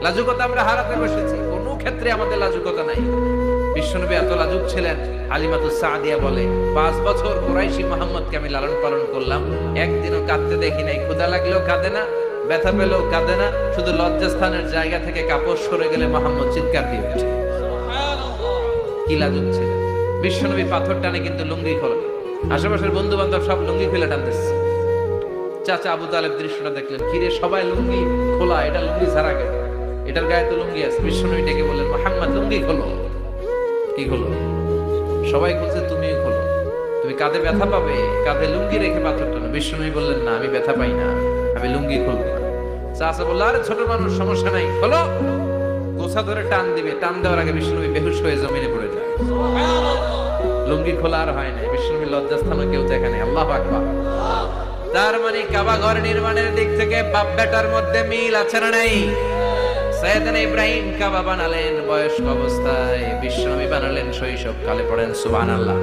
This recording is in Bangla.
লাজুকতা আমরা হারাতে বসেছি, কোন ক্ষেত্রে আমাদের লাজুকতা নাই। বিশ্বনবী এত লাজুক ছিলেন, হালিমাতুস সাদিয়া বলে 5 বছর কুরাইশি মুহাম্মদকে আমি লালন পালন করলাম, একদিনও কাঁদতে দেখি নাই। ক্ষুধা লাগলেও কাঁদে না, ব্যথা পেলেও কাঁদে না, শুধু লজ্জাস্থানের জায়গা থেকে কাপড় সরে গেলে মুহাম্মদ চিৎকার দিয়ে ওঠে। কি লাজুক ছিলেন বিশ্বনবী। পাথর টানে কিন্তু লুঙ্গি খোলে। আশেপাশের বন্ধু বান্ধব সব লুঙ্গি খুলে টানতেছে। চাচা আবু তালেব দৃশ্যটা দেখলেন, কিরে সবাই লুঙ্গি খোলা, এটা লুঙ্গি ছাড়া কেন? এটার গায়ে তো লুঙ্গি আছে। বিশ্বনবী ডেকে বললেন, মুহাম্মদ লুঙ্গি খোলো। কি খোলো? সবাই বলছে তুমিও খোলো, তুমি কাঁধে ব্যথা পাবে, কাঁধে লুঙ্গি রেখে পাথর টানো। বিশ্বনবী বললেন, না আমি ব্যথা পাই না, আমি লুঙ্গি খুলবো না। চাচা বললো, আরে ছোট মানুষ, সমস্যা নাই, খোলো। গোছা ধরে টান দিবে, টান দেওয়ার আগে বিশ্বনবী বেহুশ হয়ে জমিনে পড়ে যায়। লুঙ্গি খোলা আর হয় না। বিশ্বনবীর লজ্জাস্থানও কেউ দেখে নাই। আল্লাহু আকবার। তার মানে কাবা ঘর নির্মাণের দিক থেকে বাপ বেটার মধ্যে মিল আছে না নাই? সাইয়েদনা ইব্রাহিম কাবা বানালেন বয়স্ক অবস্থায়, বিশ্বনবী বানালেন শৈশবকালে। পড়েন সুবহানাল্লাহ।